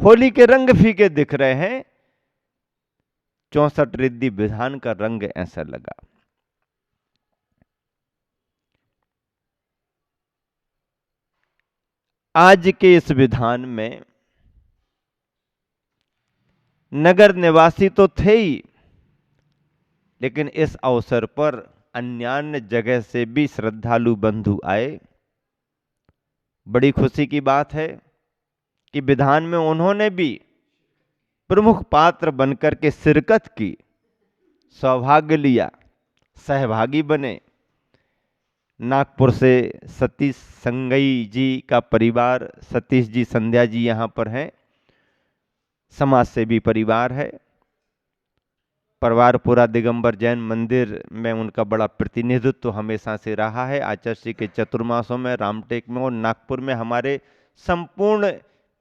होली के रंग फीके दिख रहे हैं, 64 रिद्धि विधान का रंग ऐसा लगा। आज के इस विधान में नगर निवासी तो थे ही, लेकिन इस अवसर पर अन्यान्य जगह से भी श्रद्धालु बंधु आए। बड़ी खुशी की बात है कि विधान में उन्होंने भी प्रमुख पात्र बनकर के शिरकत की, सौभाग्य लिया, सहभागी बने। नागपुर से सतीश संगई जी का परिवार, सतीश जी, संध्या जी यहाँ पर हैं। समाज सेवी परिवार है। परवारपुरा दिगंबर जैन मंदिर में उनका बड़ा प्रतिनिधित्व हमेशा से रहा है। आचार्य श्री के चतुर्मासों में, रामटेक में और नागपुर में हमारे संपूर्ण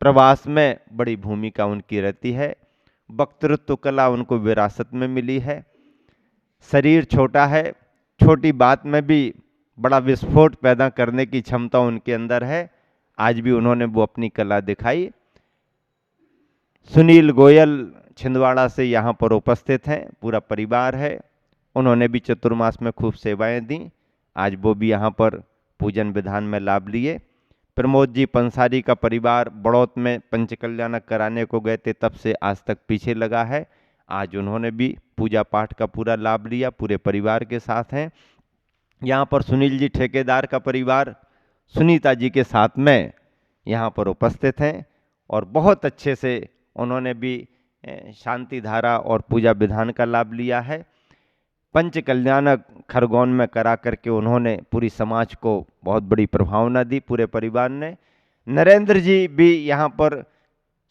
प्रवास में बड़ी भूमिका उनकी रहती है। वक्तृत्व कला उनको विरासत में मिली है। शरीर छोटा है, छोटी बात में भी बड़ा विस्फोट पैदा करने की क्षमता उनके अंदर है। आज भी उन्होंने वो अपनी कला दिखाई। सुनील गोयल छिंदवाड़ा से यहाँ पर उपस्थित हैं, पूरा परिवार है। उन्होंने भी चतुर्मास में खूब सेवाएं दी। आज वो भी यहाँ पर पूजन विधान में लाभ लिए। प्रमोद जी पंसारी का परिवार बड़ौत में पंचकल्याणक कराने को गए थे, तब से आज तक पीछे लगा है। आज उन्होंने भी पूजा पाठ का पूरा लाभ लिया, पूरे परिवार के साथ हैं। यहाँ पर सुनील जी ठेकेदार का परिवार सुनीता जी के साथ में यहाँ पर उपस्थित हैं और बहुत अच्छे से उन्होंने भी शांति धारा और पूजा विधान का लाभ लिया है। पंच कल्याणक खरगोन में करा करके उन्होंने पूरी समाज को बहुत बड़ी प्रभावना दी, पूरे परिवार ने। नरेंद्र जी भी यहाँ पर,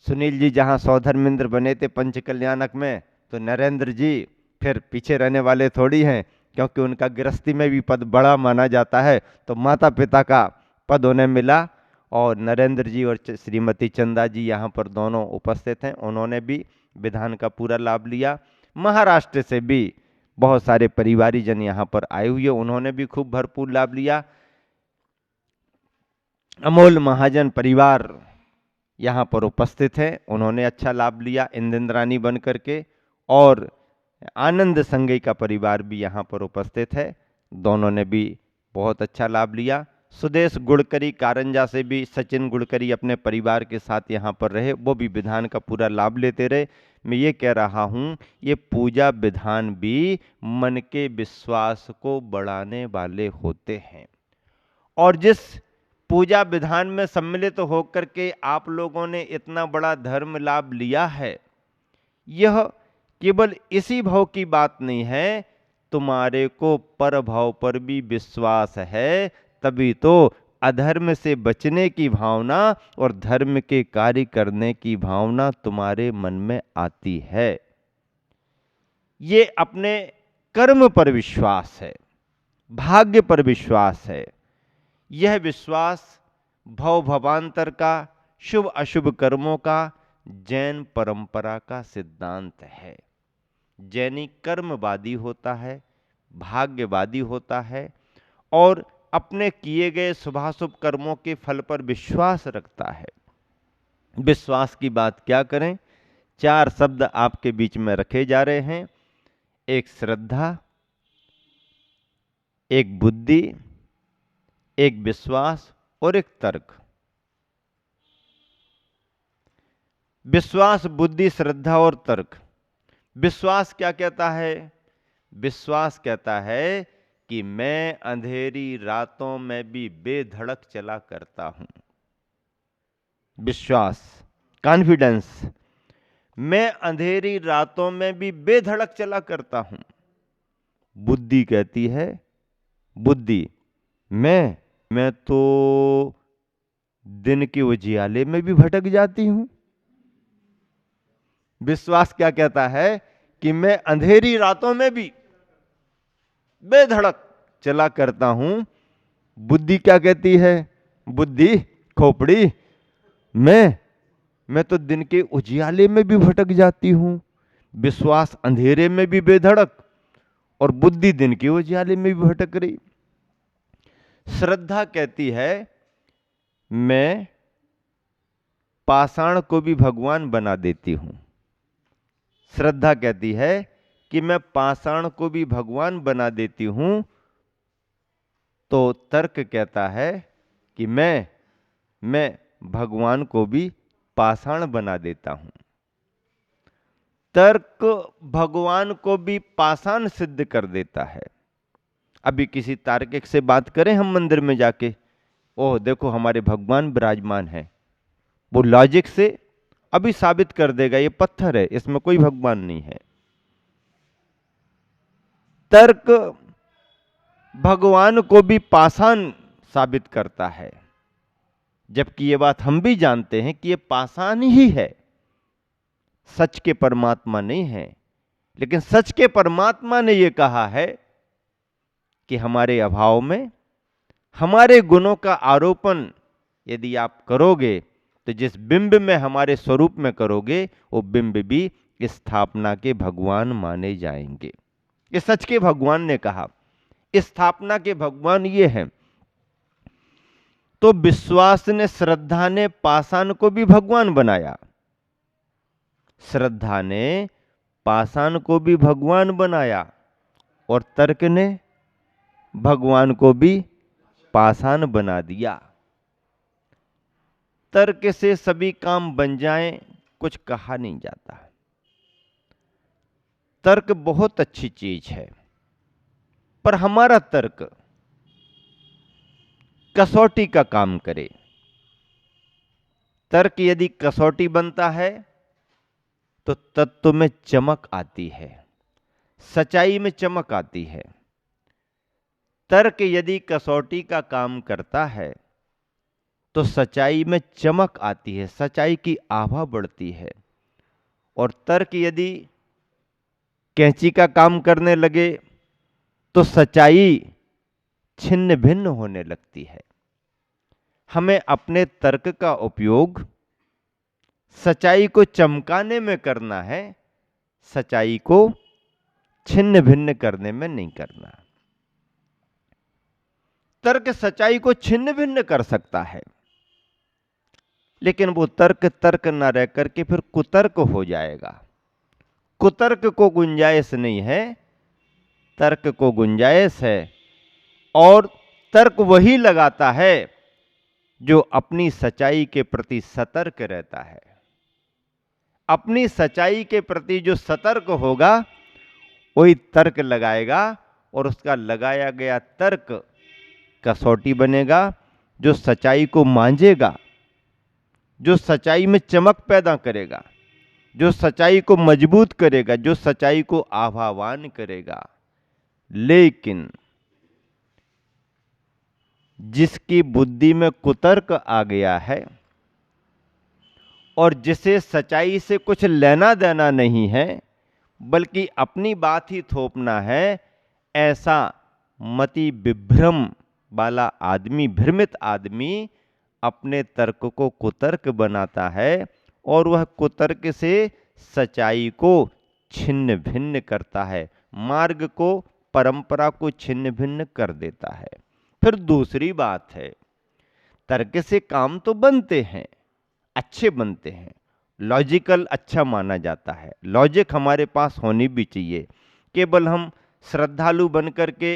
सुनील जी जहाँ सौधर्मेंद्र बने थे पंच कल्याणक में, तो नरेंद्र जी फिर पीछे रहने वाले थोड़ी हैं, क्योंकि उनका गृहस्थी में भी पद बड़ा माना जाता है। तो माता पिता का पद उन्हें मिला और नरेंद्र जी और श्रीमती चंदा जी यहाँ पर दोनों उपस्थित हैं। उन्होंने भी विधान का पूरा लाभ लिया। महाराष्ट्र से भी बहुत सारे परिवारी जन यहाँ पर आए हुए, उन्होंने भी खूब भरपूर लाभ लिया। अमोल महाजन परिवार यहाँ पर उपस्थित है, उन्होंने अच्छा लाभ लिया इंदिरानी बन करके। और आनंद संगई का परिवार भी यहाँ पर उपस्थित है, दोनों ने भी बहुत अच्छा लाभ लिया। सुदेश गुड़करी कारंजा से भी सचिन गुड़करी अपने परिवार के साथ यहाँ पर रहे, वो भी विधान का पूरा लाभ लेते रहे। मैं ये कह रहा हूँ, ये पूजा विधान भी मन के विश्वास को बढ़ाने वाले होते हैं। और जिस पूजा विधान में सम्मिलित होकर के आप लोगों ने इतना बड़ा धर्म लाभ लिया है, यह केवल इसी भाव की बात नहीं है, तुम्हारे को पर भाव पर भी विश्वास है, तभी तो अधर्म से बचने की भावना और धर्म के कार्य करने की भावना तुम्हारे मन में आती है। ये अपने कर्म पर विश्वास है, भाग्य पर विश्वास है। यह विश्वास भव भवांतर का, शुभ अशुभ कर्मों का जैन परंपरा का सिद्धांत है। जैनी कर्मवादी होता है, भाग्यवादी होता है और अपने किए गए शुभाशुभ कर्मों के फल पर विश्वास रखता है। विश्वास की बात क्या करें, 4 शब्द आपके बीच में रखे जा रहे हैं। एक श्रद्धा, एक बुद्धि, एक विश्वास और एक तर्क। विश्वास, बुद्धि, श्रद्धा और तर्क। विश्वास क्या कहता है? विश्वास कहता है कि मैं अंधेरी रातों में भी बेधड़क चला करता हूं। विश्वास, कॉन्फिडेंस, मैं अंधेरी रातों में भी बेधड़क चला करता हूं। बुद्धि कहती है, बुद्धि, मैं तो दिन के उजियाले में भी भटक जाती हूं। विश्वास क्या कहता है कि मैं अंधेरी रातों में भी बेधड़क चला करता हूं। बुद्धि क्या कहती है? बुद्धि, खोपड़ी, मैं तो दिन के उजियाले में भी भटक जाती हूं। विश्वास अंधेरे में भी बेधड़क और बुद्धि दिन के उजियाले में भी भटक रही। श्रद्धा कहती है, मैं पाषाण को भी भगवान बना देती हूं। श्रद्धा कहती है कि मैं पाषाण को भी भगवान बना देती हूं, तो तर्क कहता है कि मैं भगवान को भी पाषाण बना देता हूं। तर्क भगवान को भी पाषाण सिद्ध कर देता है। अभी किसी तार्किक से बात करें हम मंदिर में जाके, ओह देखो हमारे भगवान विराजमान हैं, वो लॉजिक से अभी साबित कर देगा ये पत्थर है, इसमें कोई भगवान नहीं है। तर्क भगवान को भी पाषाण साबित करता है, जबकि ये बात हम भी जानते हैं कि ये पाषाण ही है, सच के परमात्मा नहीं है। लेकिन सच के परमात्मा ने ये कहा है कि हमारे अभाव में हमारे गुणों का आरोपण यदि आप करोगे तो जिस बिंब में हमारे स्वरूप में करोगे वो बिंब भी स्थापना के भगवान माने जाएंगे। ये सच के भगवान ने कहा, स्थापना के भगवान ये हैं। तो विश्वास ने, श्रद्धा ने पाषाण को भी भगवान बनाया। श्रद्धा ने पाषाण को भी भगवान बनाया और तर्क ने भगवान को भी पाषाण बना दिया। तर्क से सभी काम बन जाएं, कुछ कहा नहीं जाता। तर्क बहुत अच्छी चीज है, पर हमारा तर्क कसौटी का काम करे। तर्क यदि कसौटी बनता है तो तत्व में चमक आती है, सच्चाई में चमक आती है। तर्क यदि कसौटी का काम करता है तो सच्चाई में चमक आती है, सच्चाई की आभा बढ़ती है। और तर्क यदि कैंची का काम करने लगे तो सच्चाई छिन्न भिन्न होने लगती है। हमें अपने तर्क का उपयोग सच्चाई को चमकाने में करना है, सच्चाई को छिन्न भिन्न करने में नहीं करना। तर्क सच्चाई को छिन्न भिन्न कर सकता है, लेकिन वो तर्क तर्क न रह करके फिर कुतर्क हो जाएगा। कुतर्क को गुंजाइश नहीं है, तर्क को गुंजाइश है। और तर्क वही लगाता है जो अपनी सच्चाई के प्रति सतर्क रहता है। अपनी सच्चाई के प्रति जो सतर्क होगा वही तर्क लगाएगा, और उसका लगाया गया तर्क कसौटी बनेगा, जो सच्चाई को मांझेगा, जो सच्चाई में चमक पैदा करेगा, जो सच्चाई को मजबूत करेगा, जो सच्चाई को आभावान करेगा। लेकिन जिसकी बुद्धि में कुतर्क आ गया है और जिसे सच्चाई से कुछ लेना देना नहीं है बल्कि अपनी बात ही थोपना है, ऐसा मति विभ्रम वाला आदमी, भ्रमित आदमी अपने तर्क को कुतर्क बनाता है और वह कुतर्क से सच्चाई को छिन्न भिन्न करता है, मार्ग को, परंपरा को छिन्न भिन्न कर देता है। फिर दूसरी बात है, तर्क से काम तो बनते हैं, अच्छे बनते हैं, लॉजिकल अच्छा माना जाता है, लॉजिक हमारे पास होनी भी चाहिए। केवल हम श्रद्धालु बनकर के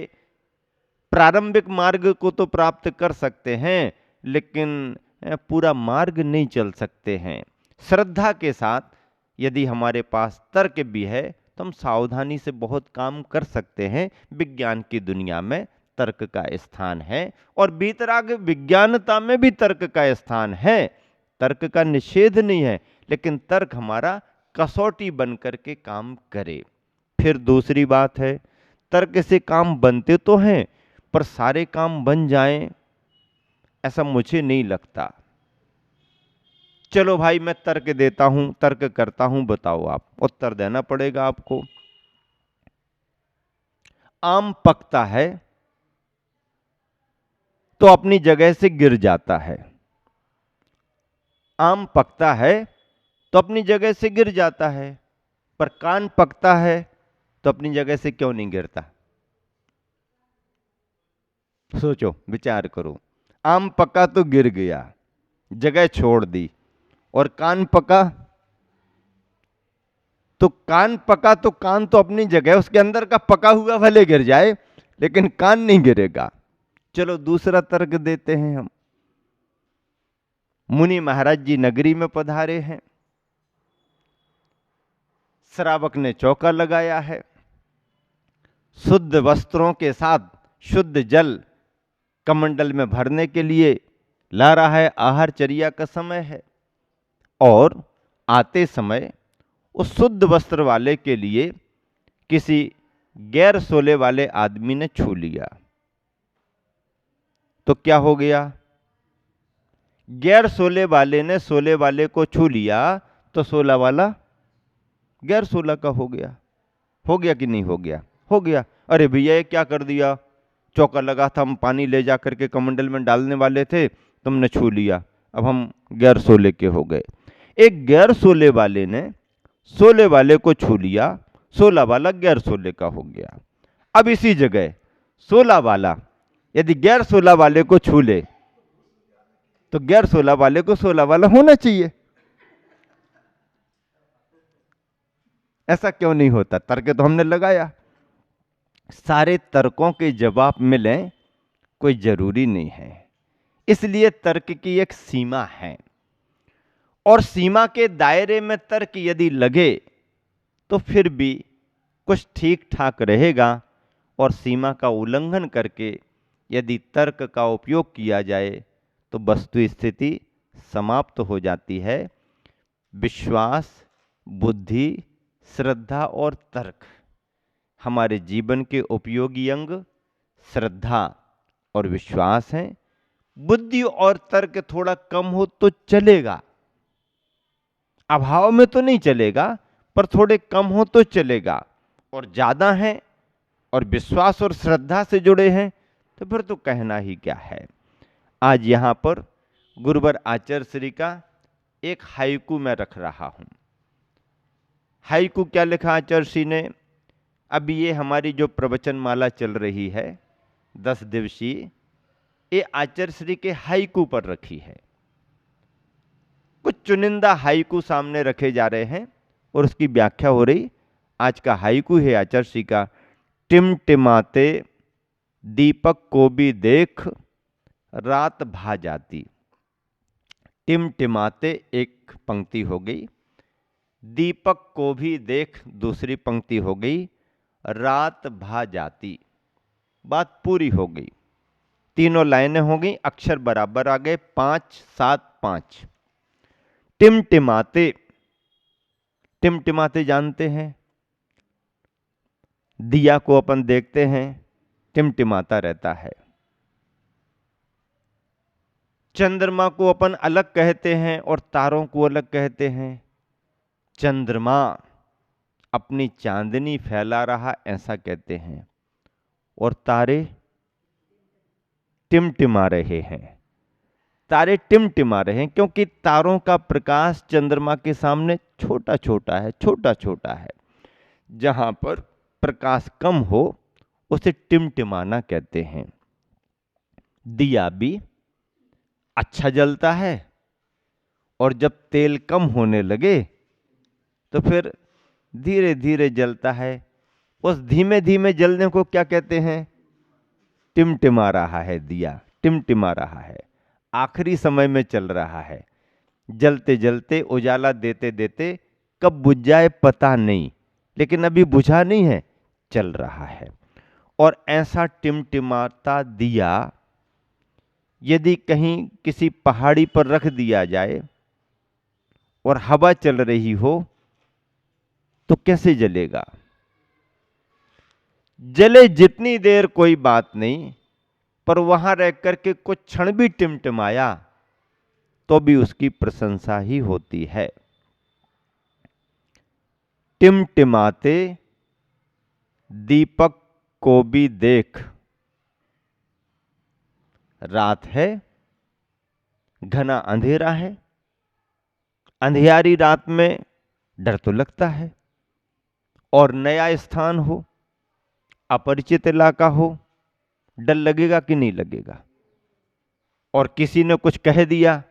प्रारंभिक मार्ग को तो प्राप्त कर सकते हैं, लेकिन पूरा मार्ग नहीं चल सकते हैं। श्रद्धा के साथ यदि हमारे पास तर्क भी है तो हम सावधानी से बहुत काम कर सकते हैं। विज्ञान की दुनिया में तर्क का स्थान है और वीतराग विज्ञानता में भी तर्क का स्थान है। तर्क का निषेध नहीं है, लेकिन तर्क हमारा कसौटी बन करके काम करे। फिर दूसरी बात है, तर्क से काम बनते तो हैं, पर सारे काम बन जाएं ऐसा मुझे नहीं लगता। चलो भाई मैं तर्क देता हूं, तर्क करता हूं, बताओ आप। उत्तर देना पड़ेगा आपको। आम पकता है तो अपनी जगह से गिर जाता है। आम पकता है तो अपनी जगह से गिर जाता है, पर कान पकता है तो अपनी जगह से क्यों नहीं गिरता? सोचो, विचार करो। आम पका तो गिर गया, जगह छोड़ दी, और कान पका तो कान तो अपनी जगह है, उसके अंदर का पका हुआ भले गिर जाए लेकिन कान नहीं गिरेगा। चलो दूसरा तर्क देते हैं हम। मुनि महाराज जी नगरी में पधारे हैं, श्रावक ने चौका लगाया है, शुद्ध वस्त्रों के साथ शुद्ध जल कमंडल में भरने के लिए ला रहा है, आहार चर्या का समय है, और आते समय उस शुद्ध वस्त्र वाले के लिए किसी गैर सोले वाले आदमी ने छू लिया तो क्या हो गया? गैर सोले वाले ने सोले वाले को छू लिया तो सोला वाला गैर सोला का हो गया। हो गया कि नहीं हो गया? हो गया। अरे भैया ये क्या कर दिया, चौका लगा था, हम पानी ले जा करके कमंडल में डालने वाले थे, तुमने छू लिया, अब हम गैर सोले के हो गए। एक गैर सोले वाले ने सोले वाले को छू लिया, सोला वाला गैर सोले का हो गया। अब इसी जगह सोला वाला यदि गैर सोला वाले को छू ले तो गैर सोला वाले को सोला वाला होना चाहिए। ऐसा क्यों नहीं होता? तर्क तो हमने लगाया। सारे तर्कों के जवाब मिलें कोई जरूरी नहीं है, इसलिए तर्क की एक सीमा है, और सीमा के दायरे में तर्क यदि लगे तो फिर भी कुछ ठीक ठाक रहेगा, और सीमा का उल्लंघन करके यदि तर्क का उपयोग किया जाए तो वस्तु स्थिति समाप्त हो जाती है। विश्वास, बुद्धि, श्रद्धा और तर्क, हमारे जीवन के उपयोगी अंग श्रद्धा और विश्वास हैं। बुद्धि और तर्क थोड़ा कम हो तो चलेगा, अभाव में तो नहीं चलेगा, पर थोड़े कम हो तो चलेगा, और ज्यादा हैं और विश्वास और श्रद्धा से जुड़े हैं तो फिर तो कहना ही क्या है। आज यहां पर गुरुवर आचार्य श्री का एक हाइकू मैं रख रहा हूं। हाइकू क्या लिखा आचार्य श्री ने? अभी ये हमारी जो प्रवचन माला चल रही है 10 दिवसीय, ये आचार्य श्री के हाइकू पर रखी है। कुछ चुनिंदा हाइकू सामने रखे जा रहे हैं और उसकी व्याख्या हो रही। आज का हाइकू है आचार्य श्री का। टिमटिमाते दीपक को भी देख रात भा जाती। टिमटिमाते एक पंक्ति हो गई, दीपक को भी देख दूसरी पंक्ति हो गई, रात भा जाती, बात पूरी हो गई। तीनों लाइनें हो गई, अक्षर बराबर आ गए, 5 7 5। टिमटिमाते, टिमटिमाते जानते हैं, दिया को अपन देखते हैं टिमटिमाता रहता है। चंद्रमा को अपन अलग कहते हैं और तारों को अलग कहते हैं। चंद्रमा अपनी चांदनी फैला रहा ऐसा कहते हैं, और तारे टिमटिमा रहे हैं। तारे टिमटिमा रहे हैं क्योंकि तारों का प्रकाश चंद्रमा के सामने छोटा छोटा है, छोटा छोटा है। जहां पर प्रकाश कम हो उसे टिमटिमाना कहते हैं। दिया भी अच्छा जलता है, और जब तेल कम होने लगे तो फिर धीरे धीरे जलता है। उस धीमे धीमे जलने को क्या कहते हैं? टिमटिमा रहा है, दिया टिमटिमा रहा है, आखिरी समय में चल रहा है। जलते जलते उजाला देते देते कब बुझ जाए पता नहीं, लेकिन अभी बुझा नहीं है, चल रहा है। और ऐसा टिमटिमाता दिया यदि कहीं किसी पहाड़ी पर रख दिया जाए और हवा चल रही हो तो कैसे जलेगा? जले जितनी देर कोई बात नहीं, पर वहां रह करके कुछ क्षण भी टिमटिमाया तो भी उसकी प्रशंसा ही होती है। टिमटिमाते दीपक को भी देख, रात है, घना अंधेरा है। अंधियारी रात में डर तो लगता है, और नया स्थान हो, अपरिचित इलाका हो, डर लगेगा कि नहीं लगेगा? और किसी ने कुछ कह दिया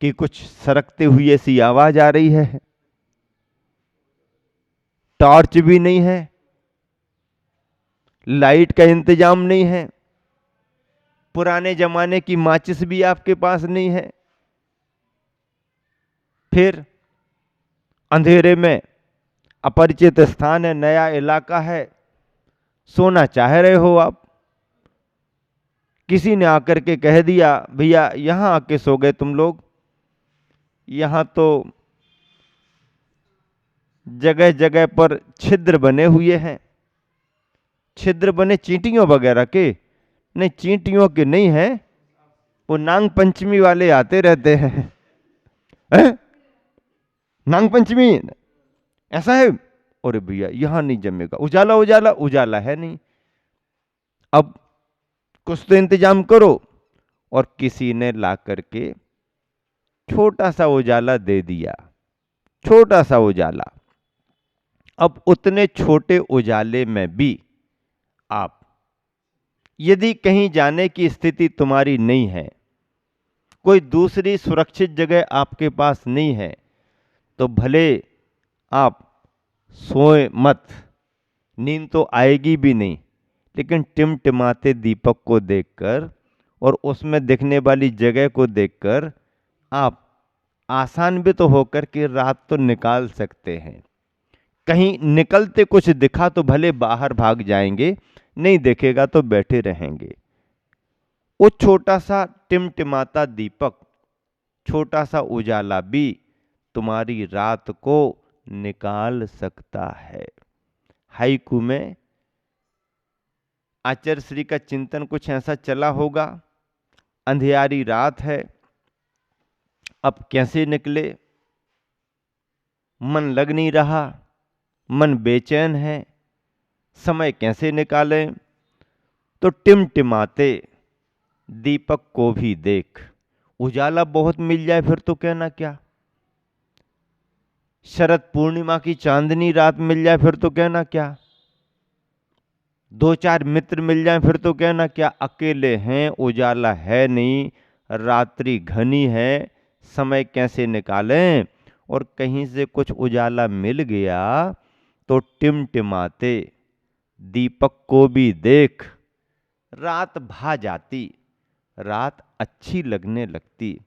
कि कुछ सरकते हुए सी आवाज आ रही है, टॉर्च भी नहीं है, लाइट का इंतजाम नहीं है, पुराने जमाने की माचिस भी आपके पास नहीं है। फिर अंधेरे में अपरिचित स्थान है, नया इलाका है, सोना चाह रहे हो आप, किसी ने आकर के कह दिया भैया यहां आके सो गए तुम लोग, यहां तो जगह जगह पर छिद्र बने हुए हैं। छिद्र बने चींटियों वगैरह के? नहीं, चींटियों के नहीं है, वो नाग पंचमी वाले आते रहते हैं। हैं? नाग पंचमी ऐसा है? अरे भैया यहां नहीं जमेगा, उजाला उजाला उजाला है नहीं, अब कुछ तो इंतजाम करो। और किसी ने ला करके छोटा सा उजाला दे दिया, छोटा सा उजाला। अब उतने छोटे उजाले में भी आप, यदि कहीं जाने की स्थिति तुम्हारी नहीं है, कोई दूसरी सुरक्षित जगह आपके पास नहीं है, तो भले आप सोए मत, नींद तो आएगी भी नहीं, लेकिन टिमटिमाते दीपक को देखकर और उसमें दिखने वाली जगह को देखकर आप आसान्वित तो होकर के रात तो निकाल सकते हैं। कहीं निकलते कुछ दिखा तो भले बाहर भाग जाएंगे, नहीं देखेगा तो बैठे रहेंगे। वो छोटा सा टिमटिमाता दीपक, छोटा सा उजाला भी तुम्हारी रात को निकाल सकता है। हाइकू में आचार्य श्री का चिंतन कुछ ऐसा चला होगा, अंधियारी रात है, अब कैसे निकले, मन लग नहीं रहा, मन बेचैन है, समय कैसे निकालें, तो टिमटिमाते दीपक को भी देख, उजाला बहुत मिल जाए फिर तो कहना क्या, शरद पूर्णिमा की चांदनी रात मिल जाए फिर तो कहना क्या, दो चार मित्र मिल जाएं फिर तो कहना क्या, अकेले हैं, उजाला है नहीं, रात्रि घनी है, समय कैसे निकालें। और कहीं से कुछ उजाला मिल गया तो टिमटिमाते दीपक को भी देख, रात भा जाती, रात अच्छी लगने लगती।